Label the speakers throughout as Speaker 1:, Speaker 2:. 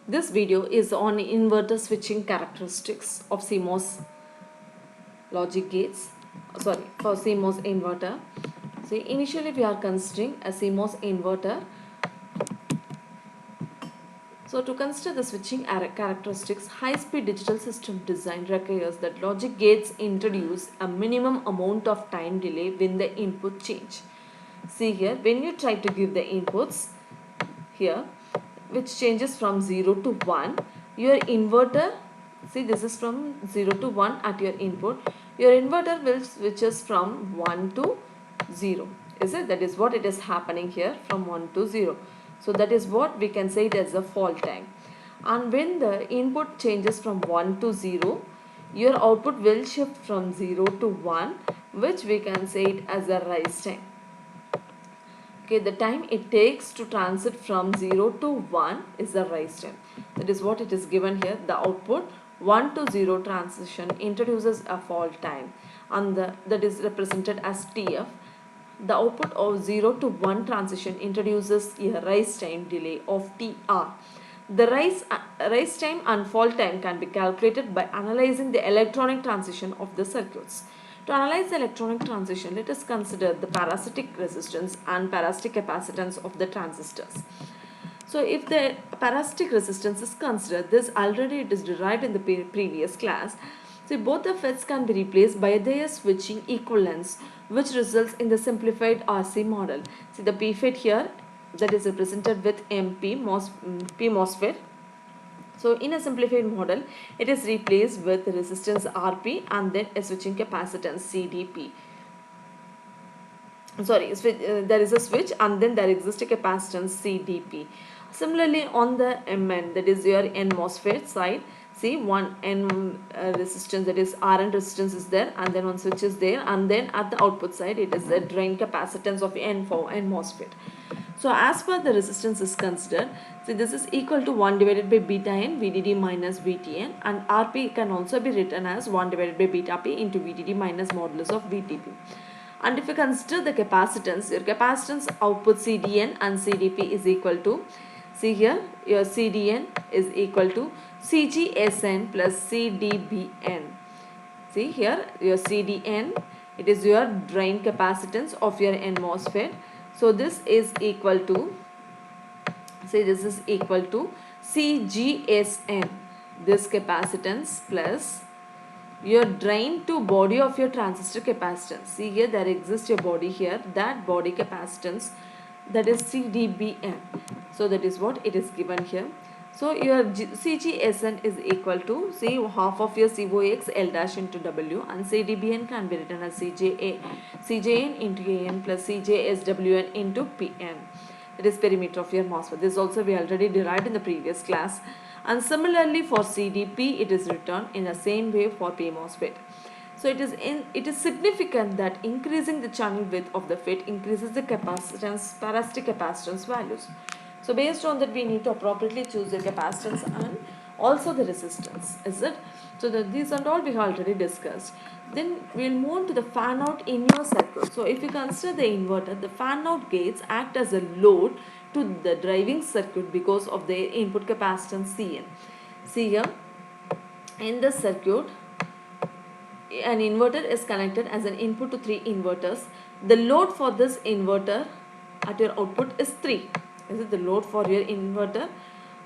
Speaker 1: This video is on inverter switching characteristics of CMOS logic gates. Sorry, for CMOS inverter. See, initially we are considering a CMOS inverter. So to consider the switching characteristics, high-speed digital system design requires that logic gates introduce a minimum amount of time delay when the input change. See here, when you try to give the inputs here, which changes from 0 to 1, your inverter, see this is from 0 to 1 at your input, your inverter will switches from 1 to 0, is it? That is what it is happening here, from 1 to 0. So that is what we can say it as a fall time. And when the input changes from 1 to 0, your output will shift from 0 to 1, which we can say it as a rise time. Okay, the time it takes to transit from 0 to 1 is the rise time. That is what it is given here. The output 1 to 0 transition introduces a fall time, and that is represented as TF. The output of 0 to 1 transition introduces a rise time delay of TR. The rise time and fall time can be calculated by analyzing the electronic transition of the circuits. To analyze the electronic transition, let us consider the parasitic resistance and parasitic capacitance of the transistors. So if the parasitic resistance is considered, this already it is derived in the previous class. So both the FETs can be replaced by their switching equivalents, which results in the simplified RC model. See the PFET here, that is represented with P MOSFET. So in a simplified model, it is replaced with resistance Rp and then a switching capacitance CDP. There is a switch and then there exists a capacitance CDP. Similarly, on the Mn, that is your N MOSFET side, see one N resistance, that is Rn resistance is there, and then one switch is there, and then at the output side it is the drain capacitance of N for N MOSFET. So as per the resistance is considered, see this is equal to 1 divided by beta n VDD minus VTN, and Rp can also be written as 1 divided by beta P into VDD minus modulus of VTP. And if you consider the capacitance, your capacitance output CDN and CDP is equal to, see here, your CDN is equal to CGSN plus CDBN. See here, your CDN, it is your drain capacitance of your N MOSFET. So this is equal to, say this is equal to CGSN, this capacitance, plus your drain to body of your transistor capacitance. See here, there exists a body here, that body capacitance, that is CDBN. So that is what it is given here. So your CGSN is equal to, see, half of your COX L dash into W, and CDBN can be written as CJN into AN plus CJSWN into PN. That is perimeter of your MOSFET. This also we already derived in the previous class. And similarly for CDP, it is written in the same way for P MOSFET. So it is significant that increasing the channel width of the FET increases the capacitance, parasitic capacitance values. So based on that, we need to appropriately choose the capacitance and also the resistance, is it? So these and all we have already discussed. Then we will move on to the fan out in your circuit. So if you consider the inverter, the fan out gates act as a load to the driving circuit because of their input capacitance Cn. See here, in the circuit, an inverter is connected as an input to 3 inverters. The load for this inverter at your output is 3. Is it the load for your inverter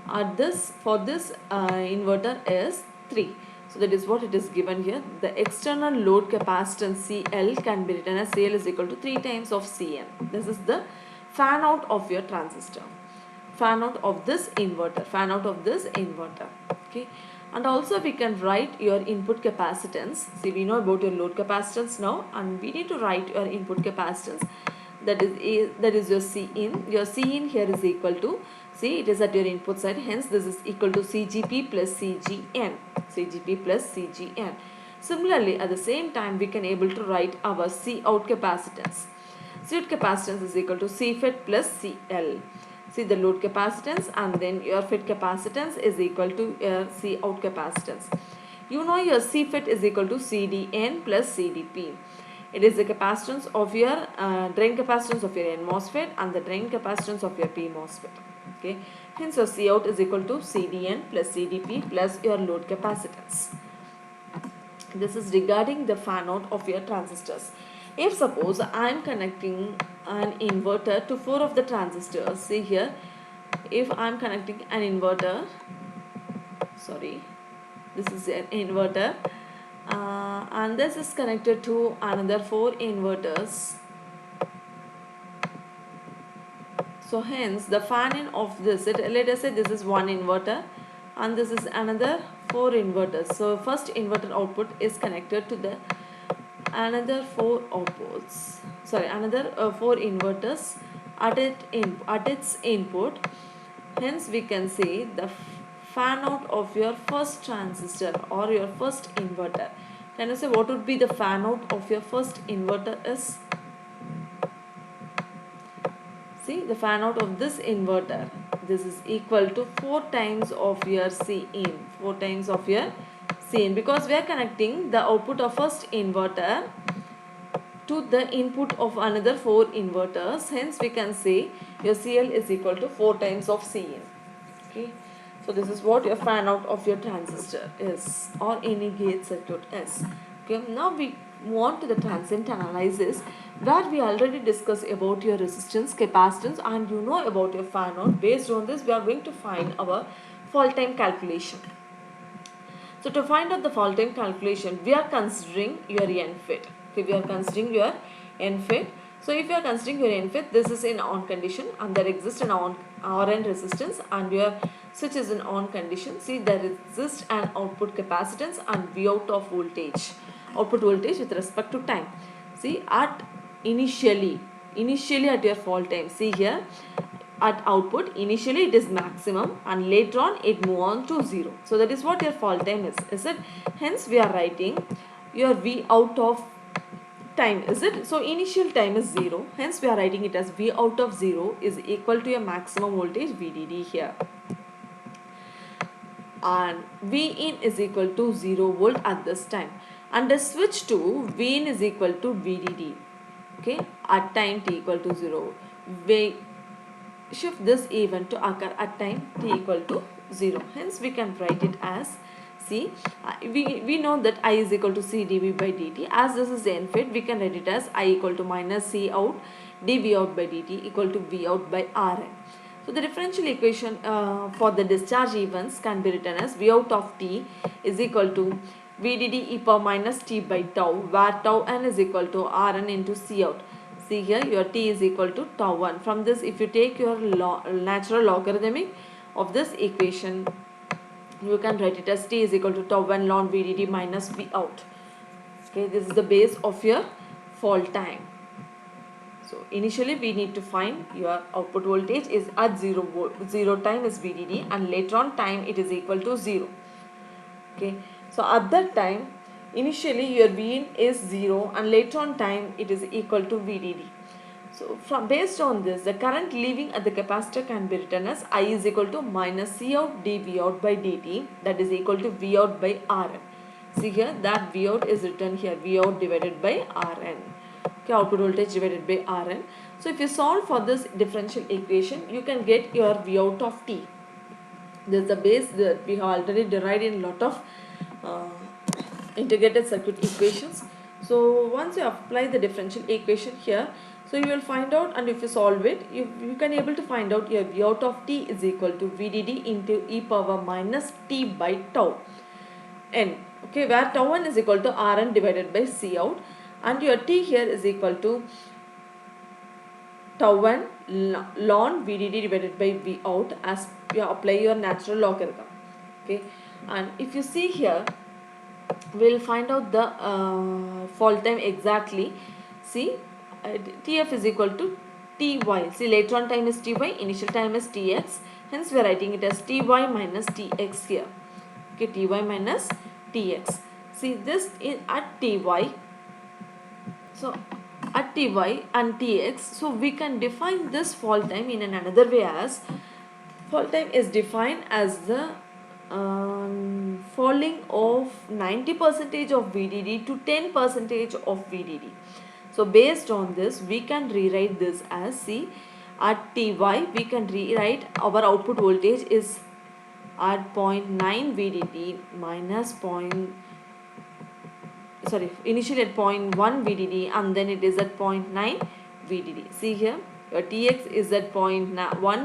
Speaker 1: at this inverter is 3. So that is what it is given here. The external load capacitance CL can be written as CL is equal to 3 times of Cn. This is the fan out of your transistor, fan out of this inverter, fan out of this inverter. Okay, and also we can write your input capacitance. See, we know about your load capacitance now, and we need to write your input capacitance. That is your C in. Your C in here is equal to, see, it is at your input side, hence this is equal to CGP plus CGN. CGP plus CGN. Similarly, at the same time, we can able to write our C out capacitance. C out capacitance is equal to CFET plus CL. See the load capacitance, and then your FET capacitance is equal to your C out capacitance. You know your CFET is equal to CDN plus CDP. It is the capacitance of your drain capacitance of your N MOSFET and the drain capacitance of your P MOSFET. Okay, hence your C out is equal to CDN plus CDP plus your load capacitance. This is regarding the fan out of your transistors. If suppose I am connecting an inverter to 4 of the transistors, see here, if I am connecting an inverter, sorry, this is an inverter, and this is connected to another 4 inverters. So hence the fan in of this, let us say this is one inverter and this is another 4 inverters. So first inverter output is connected to the another 4 outputs, sorry, another 4 inverters at its input. Hence we can say the fan out of your first transistor or your first inverter. Can you say what would be the fan out of your first inverter is? See, the fan out of this inverter, this is equal to 4 times of your C in, 4 times of your C in, because we are connecting the output of first inverter to the input of another 4 inverters. Hence we can say your CL is equal to 4 times of C in. Okay, so this is what your fan out of your transistor is, or any gate circuit is. Okay, now we move on to the transient analysis, where we already discussed about your resistance, capacitance, and you know about your fan out. Based on this, we are going to find our fault time calculation. So to find out the fault time calculation, we are considering your NFET. Okay, we are considering your NFET. So if you are considering your NFET, this is in on condition and there exists an on RN resistance, and your switch is in on condition. See, there exists an output capacitance and V out of voltage, output voltage with respect to time. See, at initially at your fault time, see here, at output initially it is maximum and later on it move on to 0. So that is what your fault time is it? Hence we are writing your V out of time, is it? So initial time is 0, hence we are writing it as V out of 0 is equal to your maximum voltage VDD here, and V in is equal to 0 volt at this time, and the switch to V in is equal to VDD. Okay, at time t equal to 0, we shift this event to occur at time t equal to 0. Hence we can write it as, see, we know that I is equal to C dV by dt. As this is NFET, we can write it as I equal to minus C out dV out by dt equal to V out by Rn. So the differential equation for the discharge events can be written as V out of t is equal to VDD e power minus t by tau, where tau n is equal to Rn into C out. See here, your t is equal to tau 1. From this, if you take your natural logarithmic of this equation, you can write it as t is equal to tau 1 ln VDD minus V out. Okay, this is the base of your fault time. So initially we need to find your output voltage is at 0 time is VDD, and later on time it is equal to 0. Okay, so at that time initially your V in is 0 and later on time it is equal to VDD. So from based on this, the current leaving at the capacitor can be written as I is equal to minus C out dV out by dt, that is equal to V out by Rn. See here, that V out is written here, V out divided by Rn. Okay, output voltage divided by Rn. So if you solve for this differential equation, you can get your V out of t. This is the base that we have already derived in lot of integrated circuit equations. So once you apply the differential equation here, so you will find out, and if you solve it, you can able to find out your V out of t is equal to VDD into e power minus t by tau n. Okay, where tau n is equal to Rn divided by C out, and your t here is equal to tau 1 ln VDD divided by V out as you apply your natural logarithm. Okay, and if you see here, we'll find out the fault time exactly. See, TF is equal to Ty. See, later on time is Ty, initial time is Tx. Hence we are writing it as Ty minus Tx here. Okay, Ty minus Tx. See, this is at Ty. So at Ty and Tx, so we can define this fault time in another way as, fault time is defined as the falling of 90% of VDD to 10% of VDD. So based on this, we can rewrite this as, see, At Ty, we can rewrite our output voltage is at 0.9 VDD minus initially at 0.1 VDD, and then it is at 0.9 VDD. See here, your Tx is at 0.1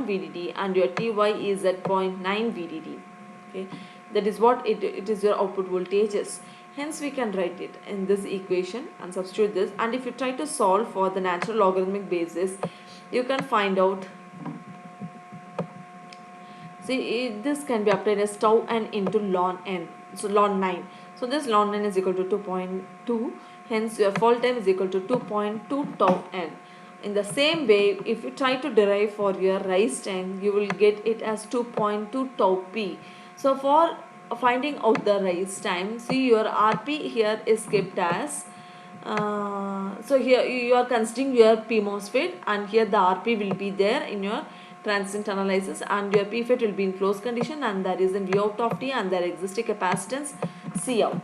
Speaker 1: VDD and your Ty is at 0.9 VDD. Okay, that is what it is your output voltages. Hence we can write it in this equation and substitute this, and if you try to solve for the natural logarithmic basis, you can find out. See, this can be obtained as tau n into ln n. So ln 9. So this ln n is equal to 2.2. Hence your fall time is equal to 2.2 tau n. In the same way, if you try to derive for your rise time, you will get it as 2.2 tau p. So for finding out the rise time, see your Rp here is kept as so here you are considering your P MOSFET, and here the Rp will be there in your transient analysis, and your PFET will be in closed condition, and there is in V out of T, and there exists a capacitance C out.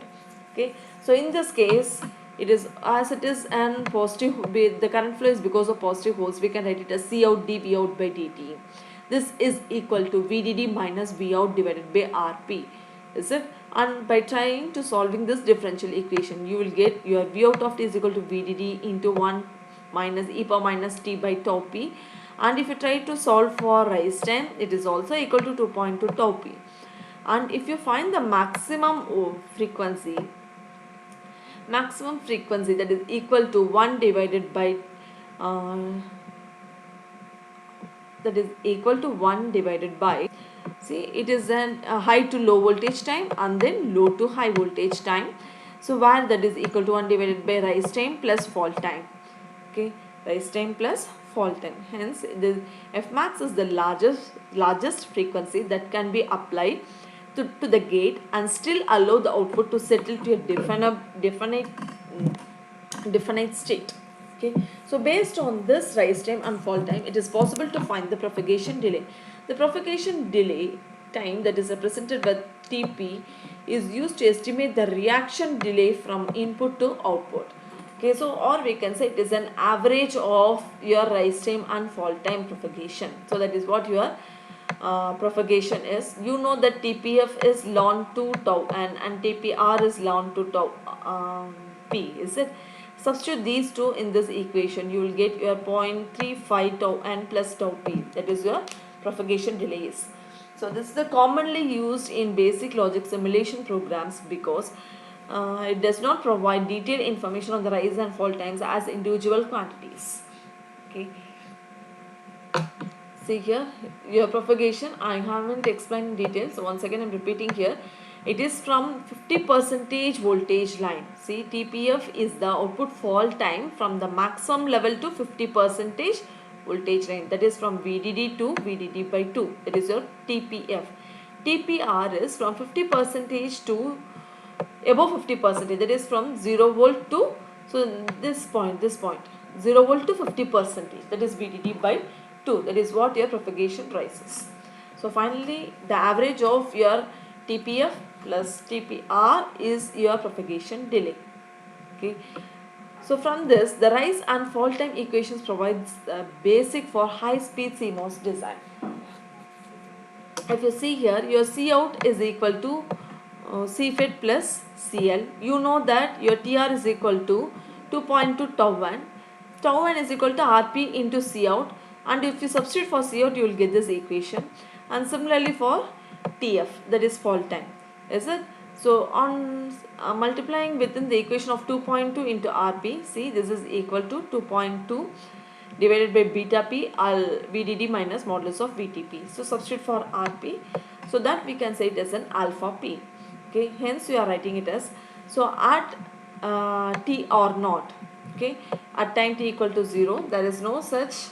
Speaker 1: Okay, so in this case, it is as it is and positive, the current flow is because of positive holes, we can write it as C out dV out by dt. This is equal to VDD minus V out divided by Rp, is it? And by trying to solving this differential equation, you will get your V out of T is equal to VDD into 1 minus e power minus T by tau p, and if you try to solve for rise time, it is also equal to 2.2 tau p. And if you find the maximum frequency that is equal to 1 divided by see, it is an high to low voltage time and then low to high voltage time. So where that is equal to 1 divided by rise time plus fall time. Okay, rise time plus fall time. Hence the Fmax is the largest frequency that can be applied to the gate and still allow the output to settle to a definite state. Okay, so based on this rise time and fall time, it is possible to find the propagation delay. The propagation delay time that is represented by Tp is used to estimate the reaction delay from input to output. Okay, so or we can say it is an average of your rise time and fall time propagation. So that is what your propagation is. You know that TPF is ln 2 tau and TPR is ln 2 tau p, is it? Substitute these two in this equation, you will get your 0.35 tau n plus tau p, that is your propagation delays. So this is the commonly used in basic logic simulation programs because it does not provide detailed information on the rise and fall times as individual quantities. Okay. See here, your propagation I haven't explained in detail, so once again I am repeating here. It is from 50% voltage line. See, TPF is the output fall time from the maximum level to 50% voltage line, that is from VDD to VDD by 2, that is your TPF. TPR is from 50% to above 50%, that is from 0 volt to, so this point 0 volt to 50%, that is VDD by 2, that is what your propagation rises. So finally the average of your TPF plus TPR is your propagation delay. Okay. So from this, the rise and fall time equations provides the basic for high speed CMOS design. If you see here, your C out is equal to CFET plus CL. You know that your TR is equal to 2.2 tau 1. Tau 1 is equal to RP into C out, and if you substitute for C out, you will get this equation. And similarly for TF, that is fall time, is it? So on multiplying within the equation of 2.2 into Rp, see this is equal to 2.2 divided by beta p VDD minus modulus of VTP. So substitute for Rp, so that we can say it as an alpha p. Okay, hence we are writing it as, so at T or not, okay, at time t equal to 0, there is no such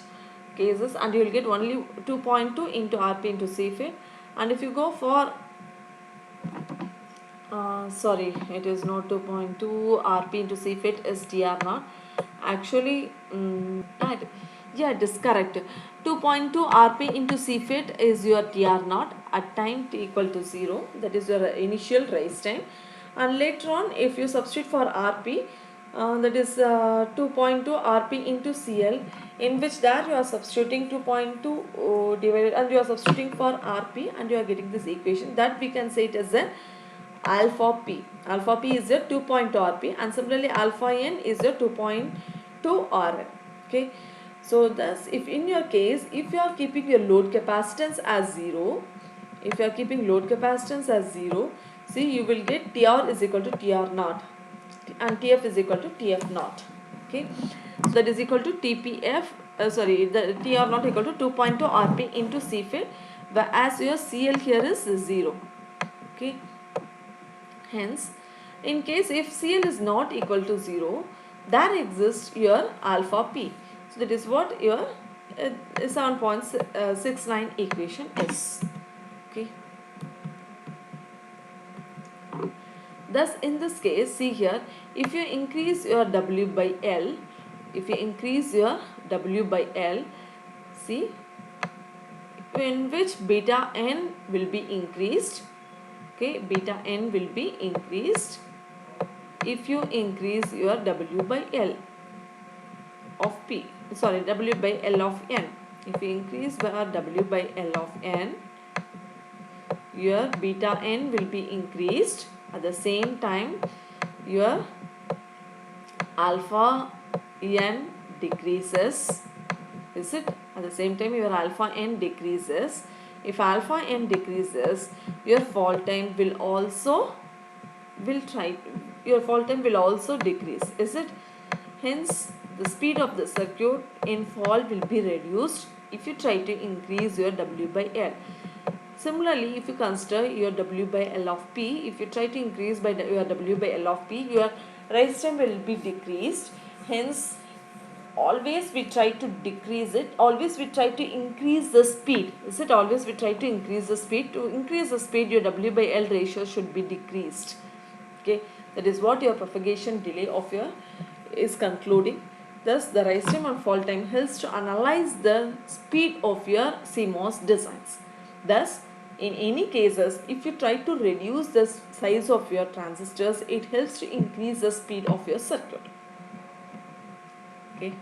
Speaker 1: cases, and you will get only 2.2 into Rp into CFET. And if you go for sorry, it is not 2.2 Rp into CFET is TR naught. Actually, yeah, it is correct. 2.2 Rp into CFET is your TR naught at time t equal to 0. That is your initial rise time. And later on, if you substitute for Rp, that is 2.2 Rp into CL, in which that you are substituting 2.2 divided, and you are substituting for Rp, and you are getting this equation that we can say it as an alpha p. Alpha p is your 2.2 Rp, and similarly alpha n is your 2.2 Rn. Okay, so thus if in your case, if you are keeping your load capacitance as 0, if you are keeping load capacitance as 0, see, you will get Tr is equal to Tr naught and Tf is equal to Tf naught. Okay, so that is equal to Tpf, the Tr naught equal to 2.2 Rp into C field, whereas your Cl here is 0. Okay, hence in case if Cl is not equal to 0, there exists your alpha p. So that is what your 7.69 equation is. Okay, thus in this case, see here, if you increase your W by L, if you increase your W by L, see, in which beta n will be increased. Okay, beta n will be increased if you increase your W by L of P, sorry, W by L of N. If you increase by W by L of N, your beta n will be increased. At the same time, your alpha n decreases. Is it? At the same time, your alpha n decreases. If alpha n decreases, your fall time will also decrease. Is it? Hence, the speed of the circuit in fall will be reduced if you try to increase your W by L. Similarly, if you consider your W by L of P, if you try to increase by your W by L of P, your rise time will be decreased. Hence, always we try to decrease it, always we try to increase the speed. Is it? Always we try to increase the speed. To increase the speed, your W by L ratio should be decreased. Okay, that is what your propagation delay of your is concluding. Thus, the rise time and fall time helps to analyze the speed of your CMOS designs. Thus, in any cases, if you try to reduce the size of your transistors, it helps to increase the speed of your circuit. Okay.